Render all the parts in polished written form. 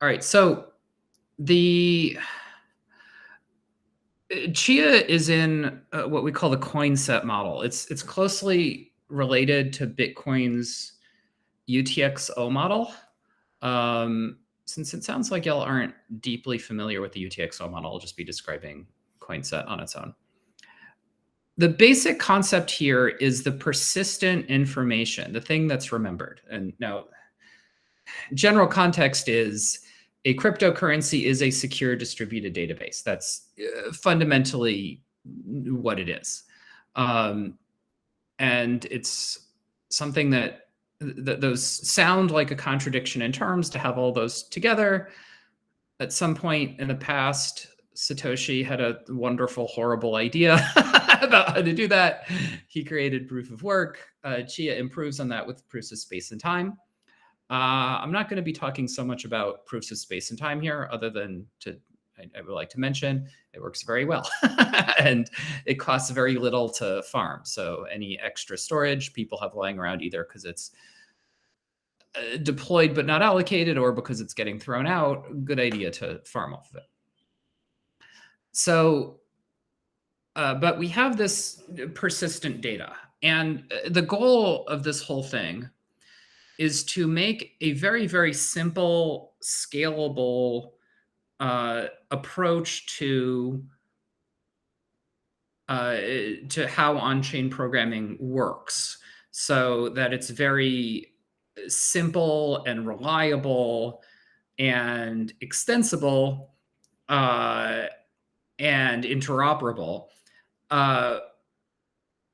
All right, so the Chia is in what we call the coin set model. It's closely related to Bitcoin's UTXO model. Since it sounds like y'all aren't deeply familiar with the UTXO model, I'll just be describing coin set on its own. The basic concept here is the persistent information, the thing that's remembered. And now, general context is a cryptocurrency is a secure distributed database. That's fundamentally what it is. And it's something that those sound like a contradiction in terms to have all those together. At some point in the past, Satoshi had a wonderful, horrible idea about how to do that. He created proof of work. Chia improves on that with proofs of space and time. I'm not going to be talking so much about proofs of space and time here, other than I would like to mention it works very well and it costs very little to farm. So any extra storage people have lying around, either because it's deployed but not allocated or because it's getting thrown out, good idea to farm off of it. So, but we have this persistent data, and the goal of this whole thing is to make a very, very simple, scalable approach to how on-chain programming works, so that it's very simple and reliable and extensible and interoperable.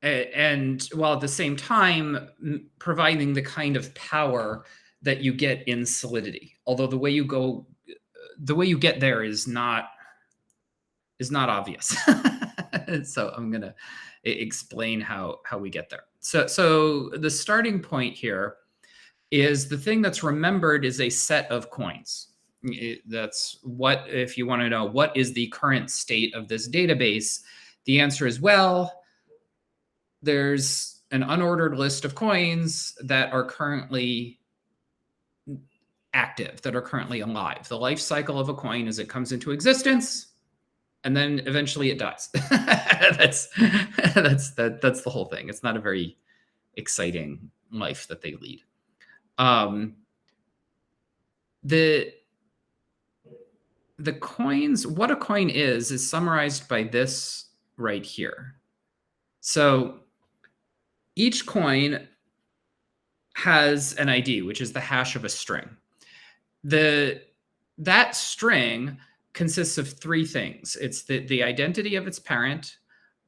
And while at the same time providing the kind of power that you get in Solidity. Although the way you get there is not obvious. So I'm gonna explain how we get there. So the starting point here is the thing that's remembered is a set of coins. That's what, if you want to know what is the current state of this database, the answer is, well, there's an unordered list of coins that are currently active, that are currently alive. The life cycle of a coin is it comes into existence and then eventually it dies. That's the whole thing. It's not a very exciting life that they lead. The coins, what a coin is summarized by this right here. So each coin has an ID, which is the hash of a string. That string consists of three things. It's the identity of its parent,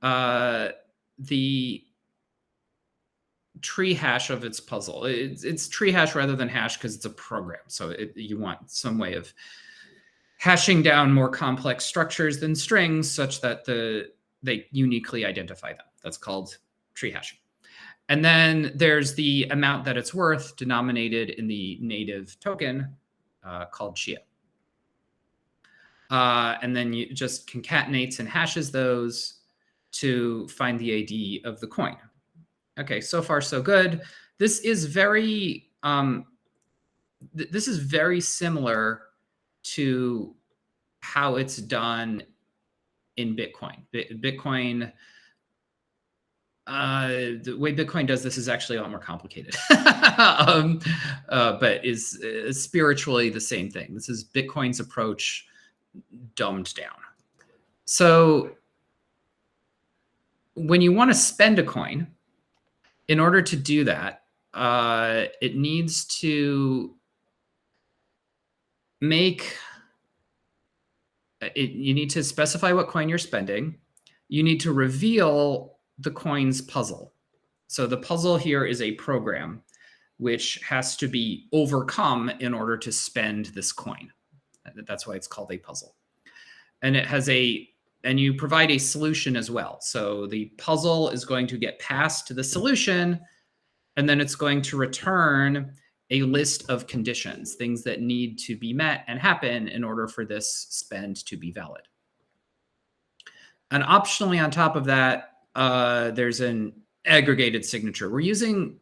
the tree hash of its puzzle. It's tree hash rather than hash because it's a program. So you want some way of hashing down more complex structures than strings such that they uniquely identify them. That's called tree hashing. And then there's the amount that it's worth denominated in the native token called Chia. And then you just concatenates and hashes those to find the ID of the coin. Okay, so far so good. This is very similar to how it's done in Bitcoin. Bitcoin, the way Bitcoin does this is actually a lot more complicated, but is spiritually the same thing. This is Bitcoin's approach dumbed down. So when you want to spend a coin, in order to do that, it needs to you need to specify what coin you're spending. You need to reveal the coin's puzzle. So the puzzle here is a program which has to be overcome in order to spend this coin. That's why it's called a puzzle. And it has and you provide a solution as well. So the puzzle is going to get passed to the solution, and then it's going to return a list of conditions, things that need to be met and happen in order for this spend to be valid. And optionally on top of that, there's an aggregated signature. We're using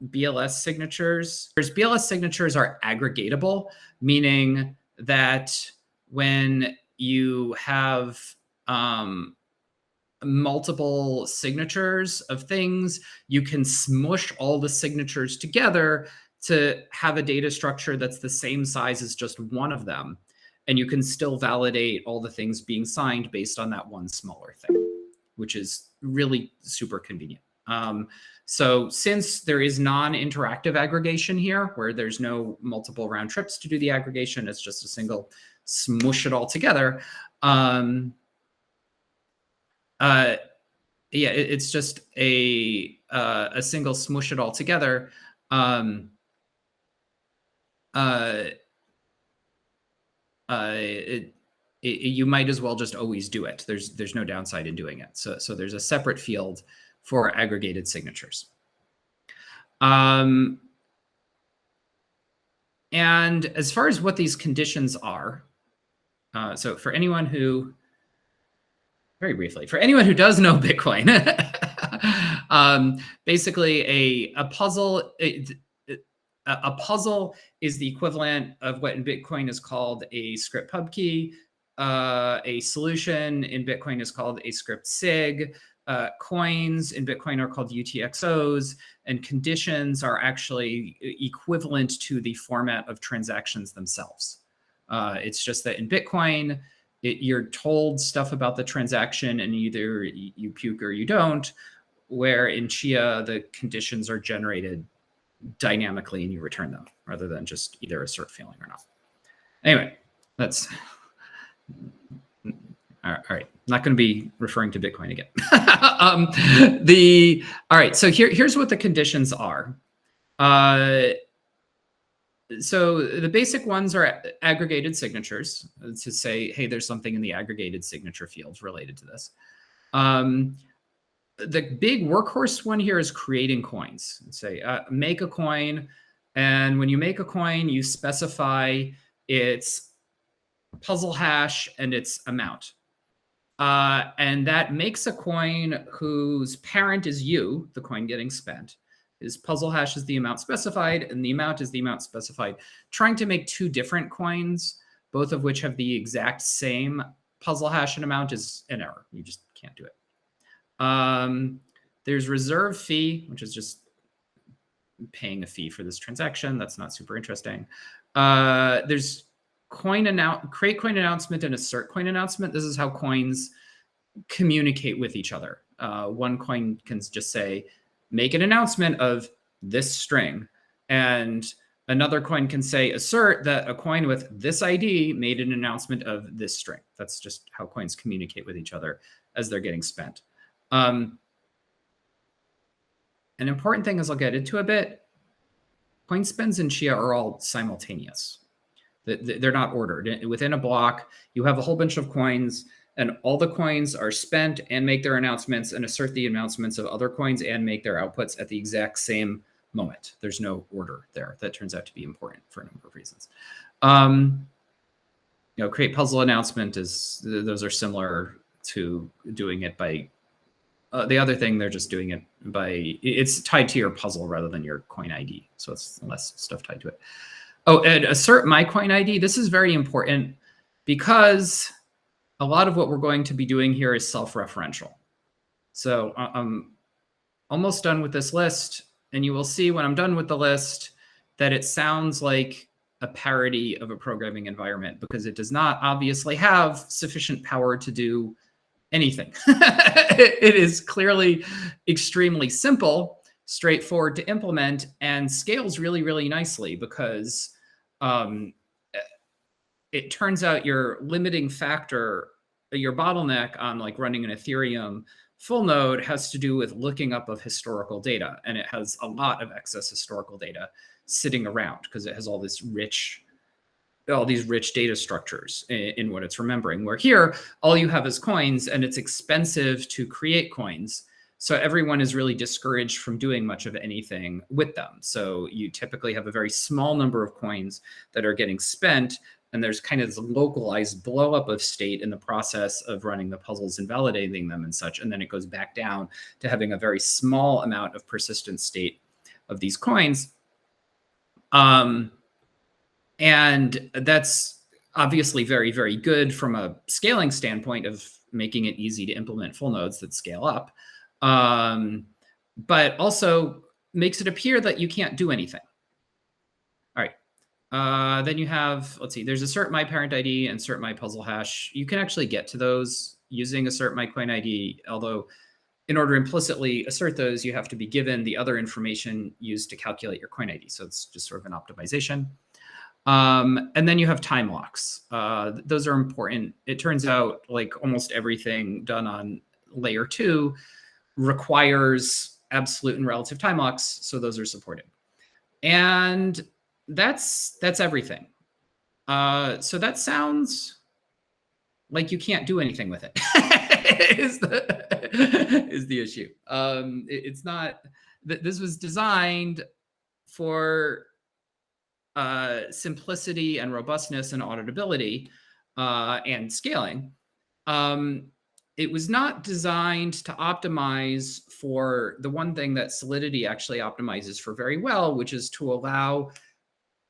BLS signatures. BLS signatures are aggregatable, meaning that when you have multiple signatures of things, you can smush all the signatures together to have a data structure that's the same size as just one of them. And you can still validate all the things being signed based on that one smaller thing, which is really super convenient. So since there is non-interactive aggregation here, where there's no multiple round trips to do the aggregation, it's just a single smush it all together. Yeah, it's just a single smush it all together. You might as well just always do it. There's no downside in doing it. So there's a separate field for aggregated signatures. And as far as what these conditions are, so for anyone who, very briefly, for anyone who does know Bitcoin, basically a puzzle, a puzzle is the equivalent of what in Bitcoin is called a script pub key. A solution in Bitcoin is called a script sig. Coins in Bitcoin are called UTXOs, and conditions are actually equivalent to the format of transactions themselves. It's just that in Bitcoin, you're told stuff about the transaction and either you puke or you don't, where in Chia, the conditions are generated dynamically and you return them rather than just either assert failing or not. Anyway, that's all right. Not going to be referring to Bitcoin again. All right. So here's what the conditions are. So the basic ones are aggregated signatures to say, hey, there's something in the aggregated signature field related to this. The big workhorse one here is creating coins. Say, make a coin. And when you make a coin, you specify its puzzle hash and its amount. And that makes a coin whose parent is you, the coin getting spent. His puzzle hash is the amount specified, and the amount is the amount specified. Trying to make two different coins, both of which have the exact same puzzle hash and amount, is an error. You just can't do it. There's reserve fee, which is just paying a fee for this transaction. That's not super interesting. There's create coin announcement and assert coin announcement. This is how coins communicate with each other. One coin can just say, make an announcement of this string. And another coin can say, assert that a coin with this ID made an announcement of this string. That's just how coins communicate with each other as they're getting spent. An important thing, as I'll get into a bit, coin spends in Chia are all simultaneous. They're not ordered. Within a block, you have a whole bunch of coins, and all the coins are spent and make their announcements and assert the announcements of other coins and make their outputs at the exact same moment. There's no order there. That turns out to be important for a number of reasons. Create puzzle announcement those are similar to doing it by the other thing. They're just doing it by, it's tied to your puzzle rather than your coin ID. So it's less stuff tied to it. Oh, and assert my coin ID. This is very important because a lot of what we're going to be doing here is self-referential. So I'm almost done with this list, and you will see when I'm done with the list that it sounds like a parody of a programming environment because it does not obviously have sufficient power to do anything. It is clearly extremely simple, straightforward to implement, and scales really, really nicely because it turns out your limiting factor, your bottleneck on like running an Ethereum full node has to do with looking up of historical data. And it has a lot of excess historical data sitting around because it has all these rich data structures in what it's remembering. Where here, all you have is coins, and it's expensive to create coins. So everyone is really discouraged from doing much of anything with them. So you typically have a very small number of coins that are getting spent, and there's kind of this localized blow up of state in the process of running the puzzles and validating them and such. And then it goes back down to having a very small amount of persistent state of these coins. And that's obviously very, very good from a scaling standpoint of making it easy to implement full nodes that scale up, but also makes it appear that you can't do anything. All right. Then you have, let's see, there's assert my parent ID and assert my puzzle hash. You can actually get to those using assert my coin ID, although in order to implicitly assert those, you have to be given the other information used to calculate your coin ID. So it's just sort of an optimization. And then you have time locks. Those are important. It turns out like almost everything done on layer 2 requires absolute and relative time locks. So those are supported. And that's everything. So that sounds like you can't do anything with it. is the issue. It's not. This was designed for simplicity and robustness and auditability and scaling. It was not designed to optimize for the one thing that Solidity actually optimizes for very well, which is to allow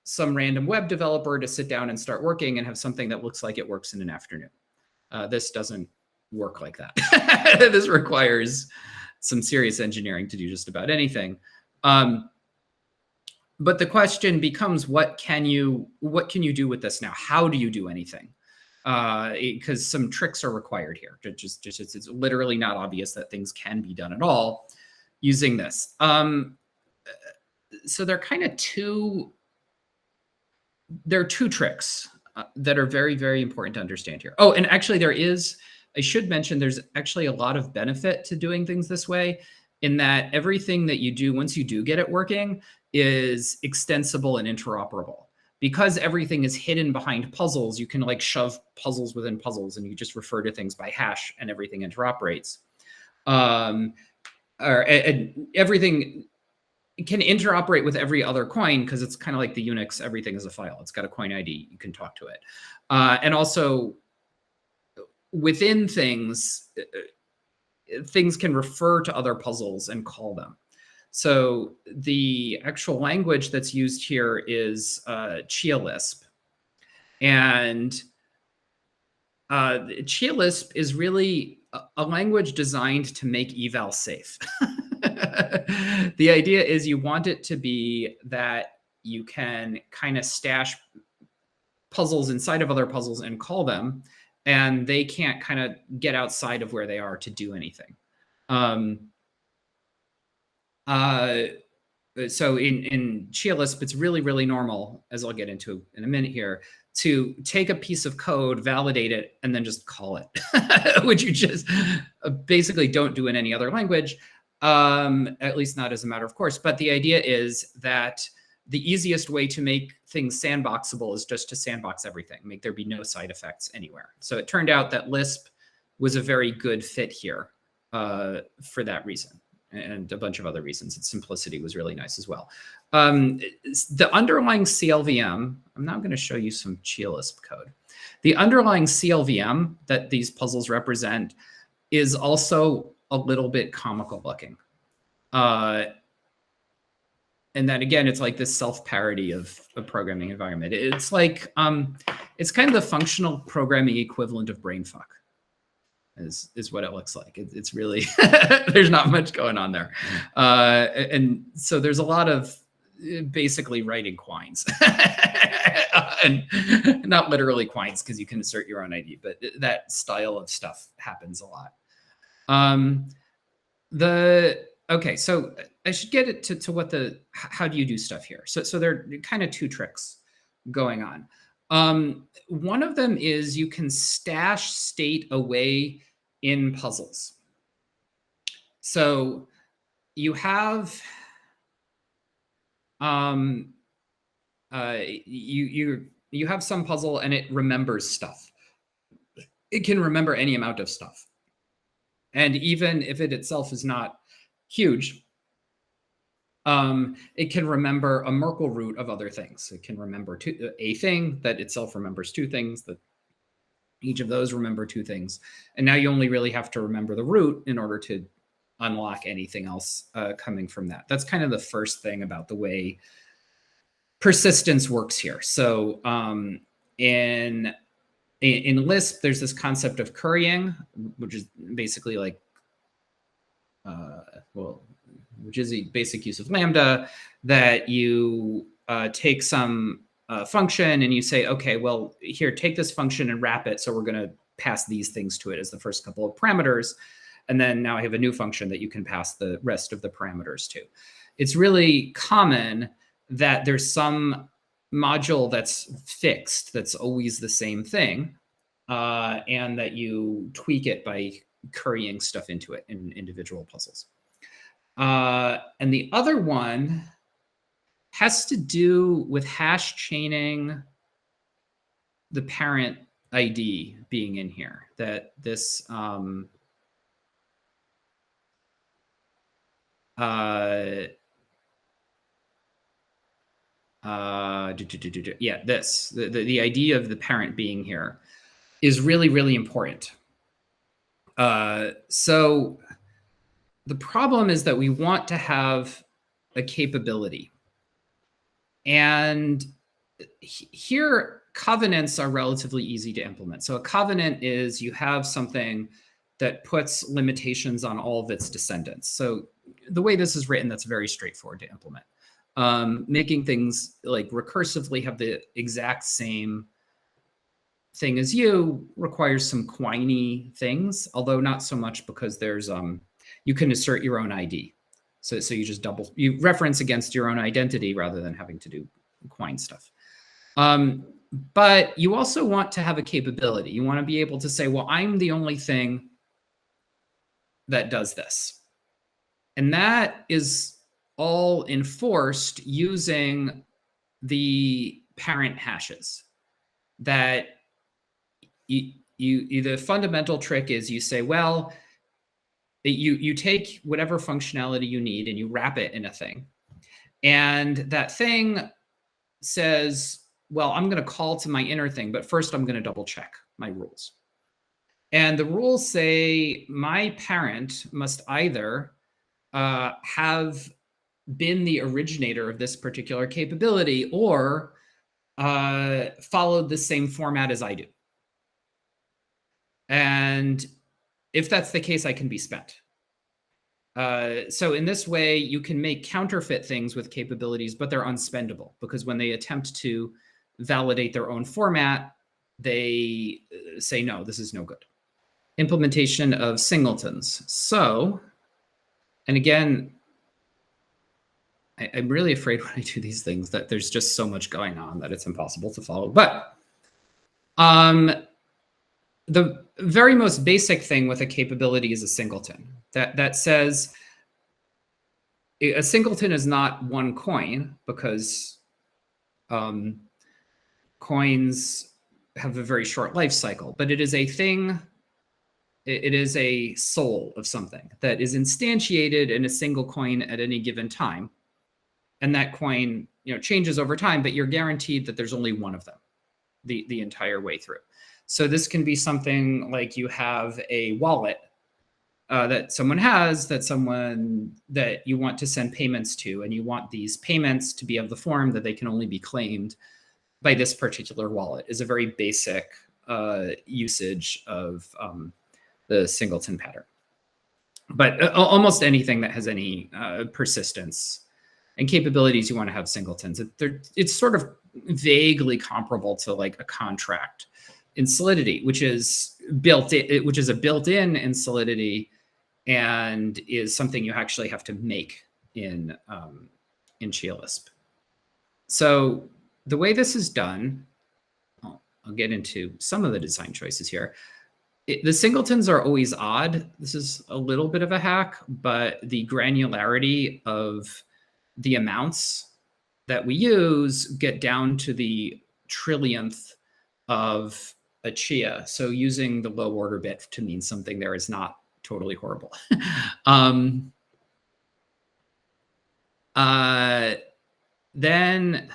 some random web developer to sit down and start working and have something that looks like it works in an afternoon. This doesn't work like that. This requires some serious engineering to do just about anything. But the question becomes, what can you do with this now? How do you do anything? Because some tricks are required here. It's literally not obvious that things can be done at all using this. So there are kind of two tricks that are very, very important to understand here. Oh, and actually I should mention, there's actually a lot of benefit to doing things this way, in that everything that you do, once you do get it working, is extensible and interoperable. Because everything is hidden behind puzzles, you can like shove puzzles within puzzles, and you just refer to things by hash and everything interoperates. Everything can interoperate with every other coin, because it's kind of like the Unix, everything is a file. It's got a coin ID, you can talk to it. And also within things, things can refer to other puzzles and call them. So the actual language that's used here is Chialisp. And Chialisp is really a language designed to make eval safe. The idea is you want it to be that you can kind of stash puzzles inside of other puzzles and call them, and they can't kind of get outside of where they are to do anything. So in Chialisp, it's really, really normal, as I'll get into in a minute here, to take a piece of code, validate it, and then just call it, which you just basically don't do in any other language, at least not as a matter of course. But the idea is that the easiest way to make things sandboxable is just to sandbox everything, make there be no side effects anywhere. So it turned out that Lisp was a very good fit here for that reason, and a bunch of other reasons. Its simplicity was really nice as well. The underlying CLVM, I'm now going to show you some Chialisp code. The underlying CLVM that these puzzles represent is also a little bit comical looking. And then again, it's like this self-parody of a programming environment. It's like, it's kind of the functional programming equivalent of brainfuck. Is what it looks like. It's really, there's not much going on there. And so there's a lot of basically writing quines. And not literally quines, because you can insert your own ID, but that style of stuff happens a lot. Okay, so I should get it to what how do you do stuff here? So there are kind of two tricks going on. One of them is you can stash state away in puzzles. So you have you have some puzzle and it remembers stuff. It can remember any amount of stuff. And even if it itself is not huge, it can remember a Merkle root of other things. It can remember a thing that itself remembers two things, that each of those remember two things. And now you only really have to remember the root in order to unlock anything else coming from that. That's kind of the first thing about the way persistence works here. So in Lisp, there's this concept of currying, which is basically like, which is a basic use of lambda, that you take some function and you say, okay, well, here, take this function and wrap it. So we're going to pass these things to it as the first couple of parameters. And then now I have a new function that you can pass the rest of the parameters to. It's really common that there's some module that's fixed, that's always the same thing, and that you tweak it by currying stuff into it in individual puzzles. And the other one has to do with hash chaining the parent ID being in here, that this yeah, this, the ID of the parent being here is really, really important. So the problem is that we want to have a capability. And here, covenants are relatively easy to implement. So a covenant is you have something that puts limitations on all of its descendants. So the way this is written, that's very straightforward to implement. Making things like recursively have the exact same thing as you requires some quiny things, although not so much, because there's you can assert your own ID. So you just you reference against your own identity rather than having to do quine stuff. But you also want to have a capability. You want to be able to say, well, I'm the only thing that does this. And that is all enforced using the parent hashes. That the fundamental trick is you say, well, you take whatever functionality you need and you wrap it in a thing. And that thing says, well, I'm going to call to my inner thing, but first I'm going to double check my rules. And the rules say my parent must either have been the originator of this particular capability or followed the same format as I do. And if that's the case, I can be spent. So in this way, you can make counterfeit things with capabilities, but they're unspendable, because when they attempt to validate their own format, they say, no, this is no good. Implementation of singletons. So, and again, I'm really afraid when I do these things that there's just so much going on that it's impossible to follow. But the very most basic thing with a capability is a singleton. That says a singleton is not one coin, because coins have a very short life cycle, but it is a thing. It is a soul of something that is instantiated in a single coin at any given time. And that coin, changes over time, but you're guaranteed that there's only one of them the entire way through. So this can be something like you have a wallet that someone has, that you want to send payments to, and you want these payments to be of the form that they can only be claimed by this particular wallet, is a very basic usage of the singleton pattern. But almost anything that has any persistence and capabilities, you want to have singletons. It's sort of vaguely comparable to like a contract in Solidity, which is a built-in in Solidity, and is something you actually have to make in Chialisp. So the way this is done, I'll get into some of the design choices here. The singletons are always odd. This is a little bit of a hack, but the granularity of the amounts that we use get down to the trillionth of a chia. So using the low order bit to mean something there is not totally horrible. Then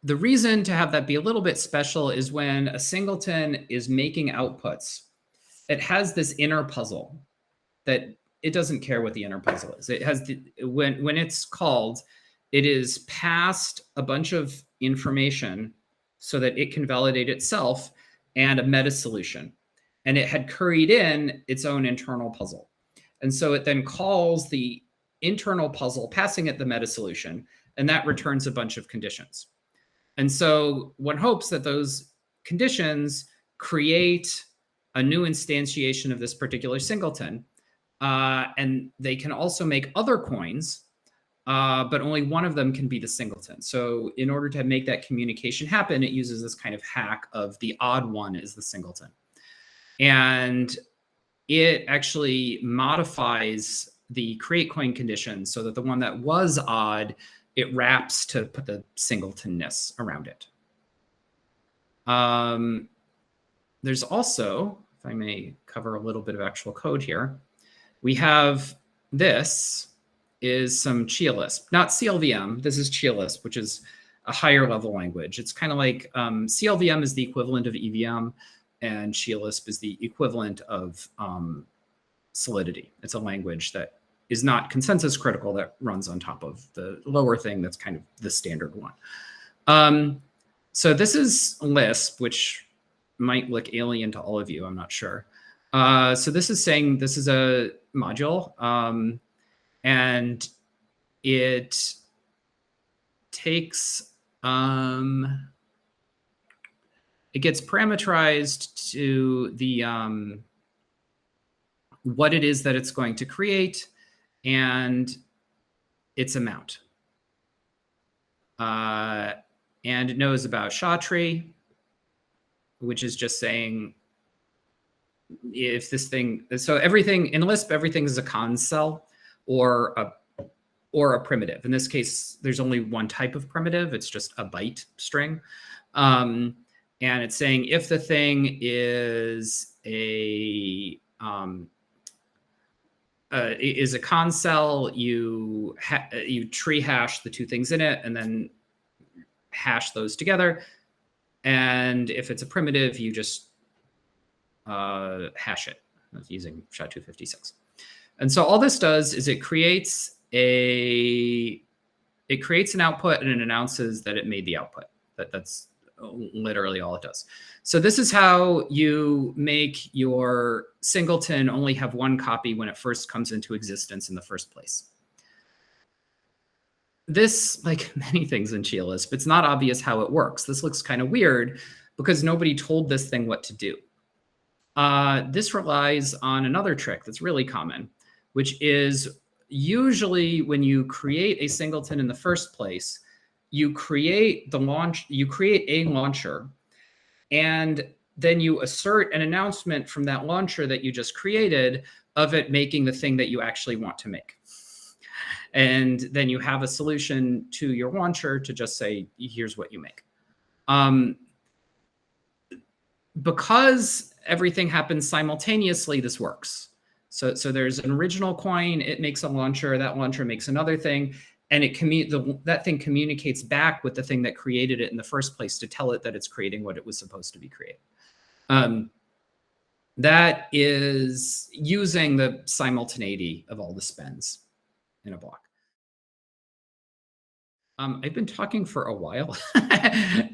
the reason to have that be a little bit special is when a singleton is making outputs, it has this inner puzzle that it doesn't care what the inner puzzle is. It has when it's called, it is passed a bunch of information so that it can validate itself and a meta solution. And it had curried in its own internal puzzle. And so it then calls the internal puzzle, passing it the meta solution, and that returns a bunch of conditions. And so one hopes that those conditions create a new instantiation of this particular singleton. And they can also make other coins, but only one of them can be the singleton. So in order to make that communication happen, it uses this kind of hack of the odd one is the singleton. And it actually modifies the create coin condition so that the one that was odd, it wraps to put the singletonness around it. There's also, if I may cover a little bit of actual code here, we have this is some Chialisp, not CLVM. This is Chialisp, which is a higher level language. It's kind of like CLVM is the equivalent of EVM, and Chialisp is the equivalent of Solidity. It's a language that is not consensus critical, that runs on top of the lower thing that's kind of the standard one. So this is Lisp, which might look alien to all of you, I'm not sure. So this is saying this is a module, and it takes, it gets parameterized to the what it is that it's going to create and its amount. And it knows about SHA-tree, which is just saying if this thing, so everything in Lisp, everything is a cons cell or a primitive. In this case, there's only one type of primitive. It's just a byte string. And it's saying if the thing is a cons cell, you tree hash the two things in it and then hash those together. And if it's a primitive, you just hash it using SHA-256. And so all this does is it creates an output and it announces that it made the output. That's literally all it does. So this is how you make your singleton only have one copy when it first comes into existence in the first place. This, like many things in Chialisp, it's not obvious how it works. This looks kind of weird because nobody told this thing what to do. This relies on another trick that's really common, which is usually when you create a singleton in the first place, you create a launcher, and then you assert an announcement from that launcher that you just created of it making the thing that you actually want to make. And then you have a solution to your launcher to just say, here's what you make. Because everything happens simultaneously, this works. So there's an original coin, it makes a launcher, that launcher makes another thing, and that thing communicates back with the thing that created it in the first place to tell it that it's creating what it was supposed to be creating. That is using the simultaneity of all the spends in a block. I've been talking for a while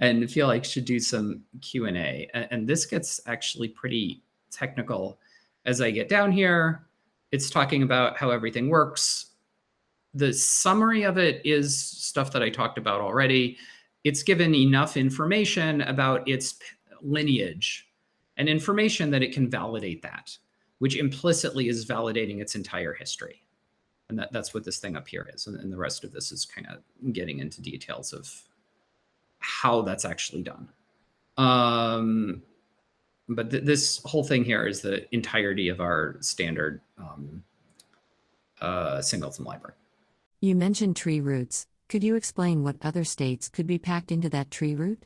and feel like should do some Q&A. And this gets actually pretty technical as I get down here. It's talking about how everything works. The summary of it is stuff that I talked about already. It's given enough information about its lineage and information that it can validate that, which implicitly is validating its entire history. And that's what this thing up here is. And the rest of this is kind of getting into details of how that's actually done. But this whole thing here is the entirety of our standard singleton library. You mentioned tree roots. Could you explain what other states could be packed into that tree root?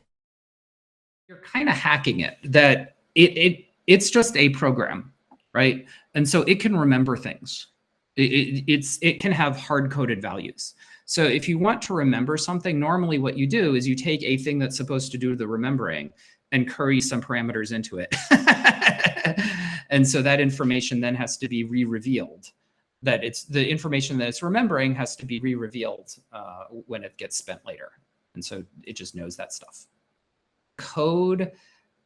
You're kind of hacking it, that it's just a program, right? And so it can remember things. It can have hard-coded values. So if you want to remember something, normally what you do is you take a thing that's supposed to do the remembering and curry some parameters into it. And so that information then has to be re-revealed. That it's the information that it's remembering has to be re-revealed when it gets spent later. And so it just knows that stuff. Code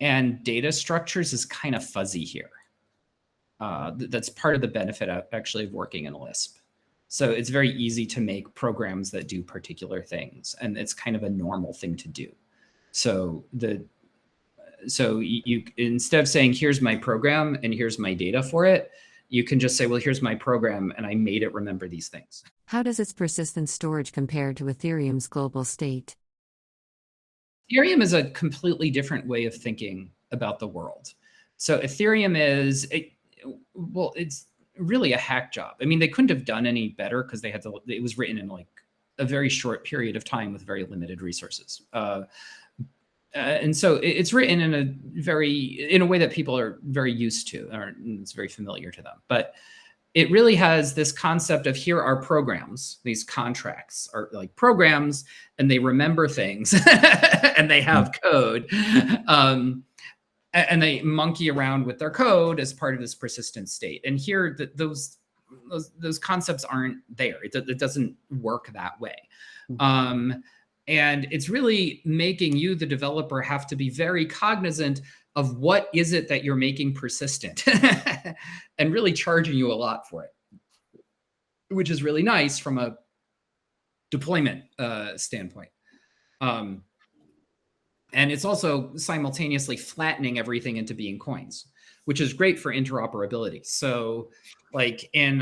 and data structures is kind of fuzzy here. That's part of the benefit actually of working in Lisp. So it's very easy to make programs that do particular things, and it's kind of a normal thing to do. So you instead of saying, here's my program and here's my data for it, you can just say, well, here's my program and I made it remember these things. How does its persistent storage compare to Ethereum's global state? Ethereum is a completely different way of thinking about the world. So Ethereum is, it's really a hack job. I mean, they couldn't have done any better because they had to, it was written in like a very short period of time with very limited resources. And so it's written in a way that people are very used to, or it's very familiar to them. But it really has this concept of, here are programs. These contracts are like programs, and they remember things and they have code. And they monkey around with their code as part of this persistent state. And here, those concepts aren't there. It doesn't work that way. And it's really making you, the developer, have to be very cognizant of what is it that you're making persistent and really charging you a lot for it, which is really nice from a deployment standpoint. And it's also simultaneously flattening everything into being coins, which is great for interoperability. So like in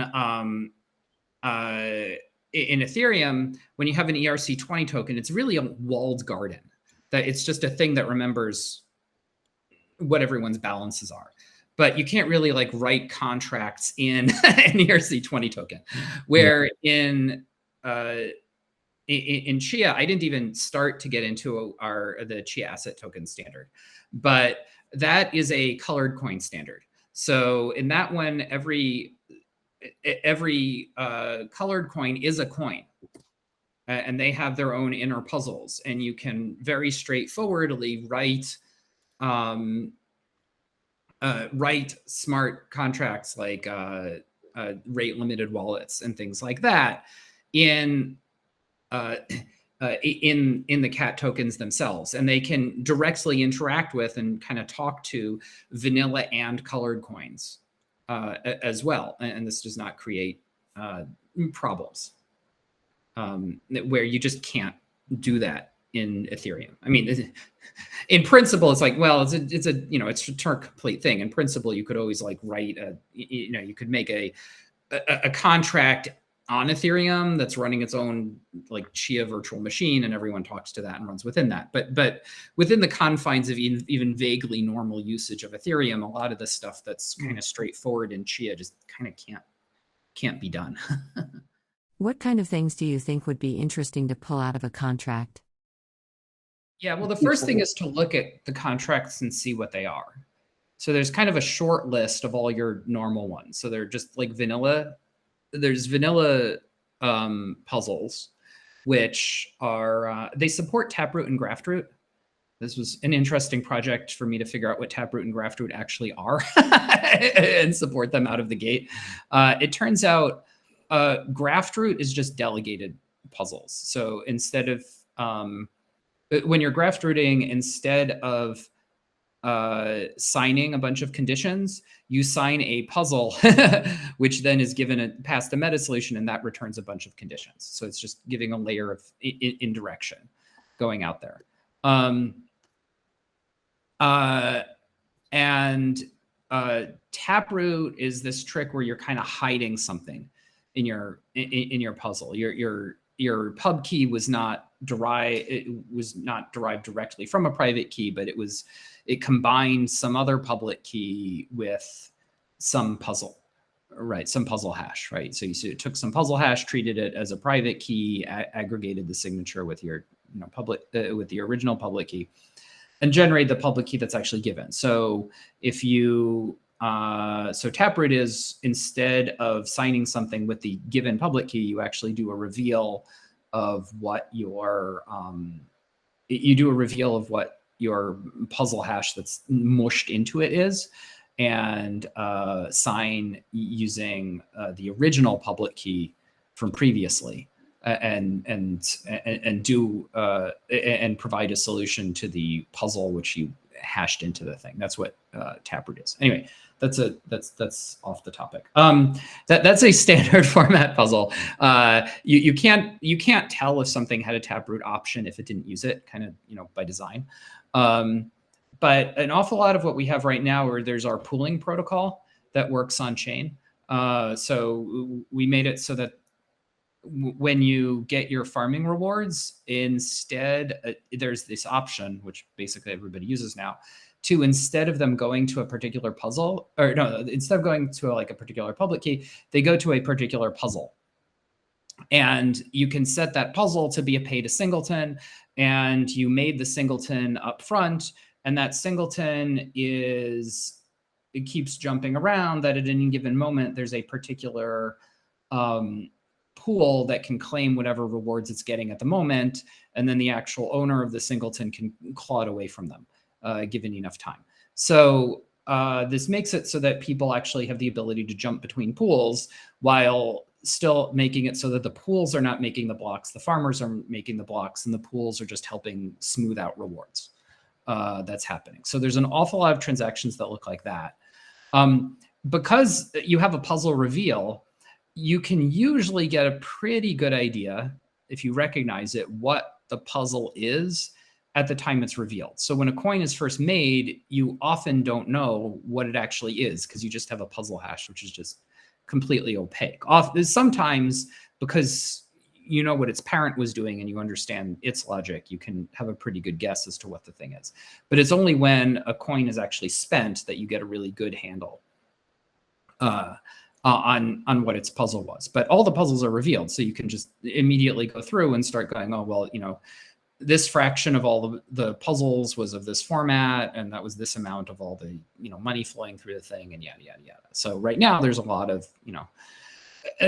Ethereum, when you have an ERC20 token, it's really a walled garden. That it's just a thing that remembers what everyone's balances are. But you can't really like write contracts in an ERC20 token. Where in Chia, I didn't even start to get into the Chia asset token standard, but that is a colored coin standard. So in that one, every colored coin is a coin, and they have their own inner puzzles, and you can very straightforwardly write smart contracts like rate limited wallets and things like that in the cat tokens themselves, and they can directly interact with and kind of talk to vanilla and colored coins as well. And this does not create problems where you just can't do that in Ethereum. I mean, in principle, it's like, well, it's a complete thing. In principle, you could always like write you could make a contract on Ethereum that's running its own like Chia virtual machine, and everyone talks to that and runs within that. But within the confines of even vaguely normal usage of Ethereum, a lot of the stuff that's kind of straightforward in Chia just kind of can't be done. What kind of things do you think would be interesting to pull out of a contract? Yeah, well, the first thing is to look at the contracts and see what they are. So there's kind of a short list of all your normal ones. So they're just like vanilla. There's vanilla puzzles, which are, they support Taproot and Graftroot. This was an interesting project for me to figure out what Taproot and Graftroot actually are and support them out of the gate. It turns out Graftroot is just delegated puzzles. So instead of, when you're Graftrooting, instead of signing a bunch of conditions, you sign a puzzle, which then is passed a meta solution, and that returns a bunch of conditions. So it's just giving a layer of indirection going out there. Taproot is this trick where you're kind of hiding something in your puzzle. Your pub key was not derived directly from a private key, but it combined some other public key with some puzzle, right? Some puzzle hash, right? So it took some puzzle hash, treated it as a private key, aggregated the signature with your with the original public key, and generate the public key that's actually given. So if you so Taproot is, instead of signing something with the given public key, you actually do a reveal of what your puzzle hash that's mushed into it is, and sign using the original public key from previously, and provide a solution to the puzzle which you hashed into the thing. That's what Taproot is. Anyway, that's off the topic. That's a standard format puzzle. You can't tell if something had a Taproot option if it didn't use it, kind of, you know, by design. But an awful lot of what we have right now, where there's our pooling protocol that works on chain. So we made it so that when you get your farming rewards, instead, there's this option, which basically everybody uses now, to, instead of them going to a particular puzzle, or no, instead of going to like a particular public key, they go to a particular puzzle. And you can set that puzzle to be a pay to singleton, and you made the singleton up front, and that singleton it keeps jumping around, that at any given moment, there's a particular pool that can claim whatever rewards it's getting at the moment, and then the actual owner of the singleton can claw it away from them, given enough time. So this makes it so that people actually have the ability to jump between pools while still making it so that the pools are not making the blocks, the farmers are making the blocks, and the pools are just helping smooth out rewards. That's happening. So there's an awful lot of transactions that look like that. Because you have a puzzle reveal, you can usually get a pretty good idea, if you recognize it, what the puzzle is at the time it's revealed. So when a coin is first made, you often don't know what it actually is, because you just have a puzzle hash, which is just completely opaque. Sometimes, because you know what its parent was doing and you understand its logic, you can have a pretty good guess as to what the thing is. But it's only when a coin is actually spent that you get a really good handle on what its puzzle was. But all the puzzles are revealed, so you can just immediately go through and start going, oh, well, you know, this fraction of all the puzzles was of this format, and that was this amount of all the, you know, money flowing through the thing, and yada, yada, yada. So right now there's a lot of, you know,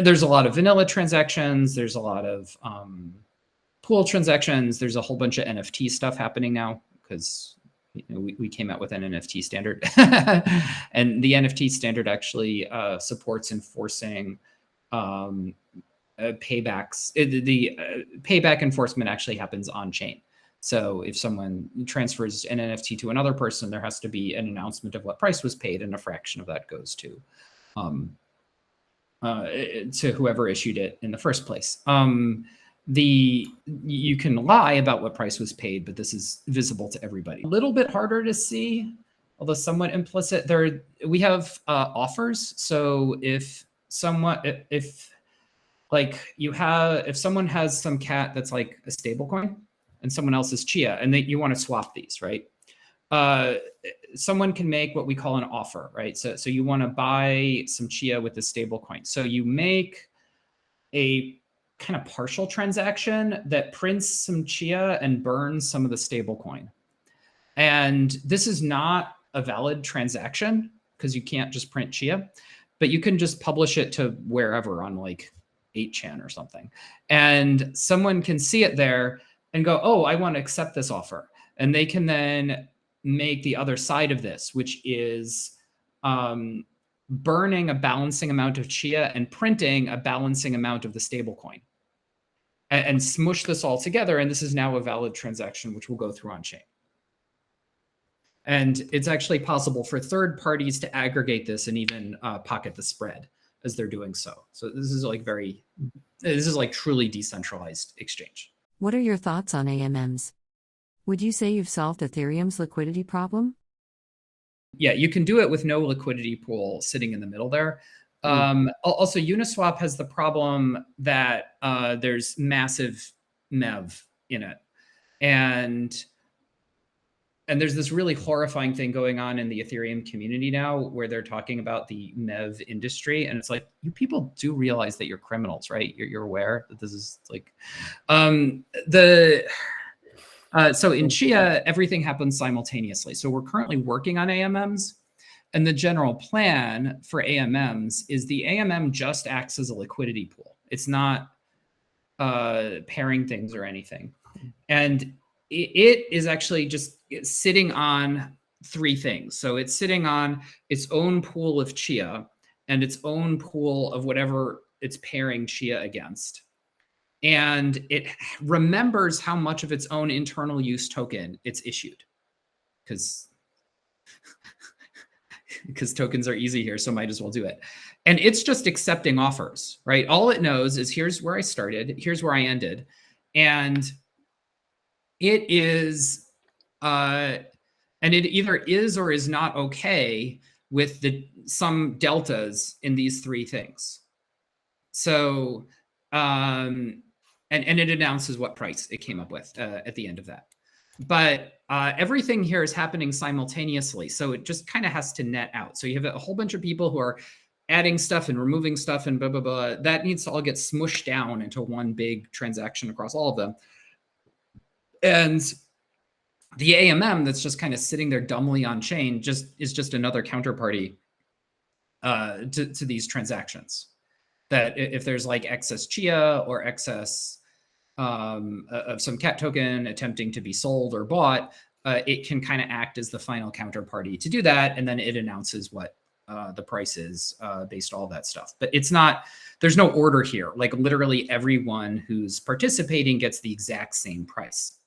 there's a lot of vanilla transactions. There's a lot of pool transactions. There's a whole bunch of NFT stuff happening now, because, you know, we came out with an NFT standard. And the NFT standard actually supports enforcing paybacks. The payback enforcement actually happens on chain. So if someone transfers an NFT to another person, there has to be an announcement of what price was paid, and a fraction of that goes to whoever issued it in the first place. You can lie about what price was paid, but this is visible to everybody. A little bit harder to see, although somewhat implicit. We have offers. So if someone has some cat that's like a stable coin, and someone else is Chia, and you want to swap these, right? Someone can make what we call an offer, right? So you want to buy some Chia with the stable coin. So you make a kind of partial transaction that prints some Chia and burns some of the stable coin. And this is not a valid transaction, because you can't just print Chia, but you can just publish it to wherever on like 8chan or something. And someone can see it there and go, oh, I want to accept this offer. And they can then make the other side of this, which is burning a balancing amount of Chia and printing a balancing amount of the stable coin, and smush this all together. And this is now a valid transaction, which will go through on chain. And it's actually possible for third parties to aggregate this and even pocket the spread as they're doing so. So this is like truly decentralized exchange. What are your thoughts on AMMs? Would you say you've solved Ethereum's liquidity problem? Yeah, you can do it with no liquidity pool sitting in the middle there. Also, Uniswap has the problem that there's massive MEV in it. And there's this really horrifying thing going on in the Ethereum community now, where they're talking about the MEV industry. And it's like, you people do realize that you're criminals, right? You're aware that this is like, so in Chia, everything happens simultaneously. So we're currently working on AMMs. And the general plan for AMMs is the AMM just acts as a liquidity pool. It's not pairing things or anything. And it is actually just sitting on three things. So it's sitting on its own pool of Chia and its own pool of whatever it's pairing Chia against. And it remembers how much of its own internal use token it's issued, because tokens are easy here, so might as well do it. And it's just accepting offers, right? All it knows is here's where I started, here's where I ended. And it is, and it either is or is not okay with some deltas in these three things. So, and it announces what price it came up with at the end of that. But everything here is happening simultaneously. So it just kind of has to net out. So you have a whole bunch of people who are adding stuff and removing stuff and blah, blah, blah. That needs to all get smushed down into one big transaction across all of them. And the AMM that's just kind of sitting there dumbly on chain is just another counterparty to these transactions. That if there's like excess Chia or excess of some cat token attempting to be sold or bought, it can kind of act as the final counterparty to do that. And then it announces what the price is based on all that stuff. But it's not, there's no order here. Like literally everyone who's participating gets the exact same price.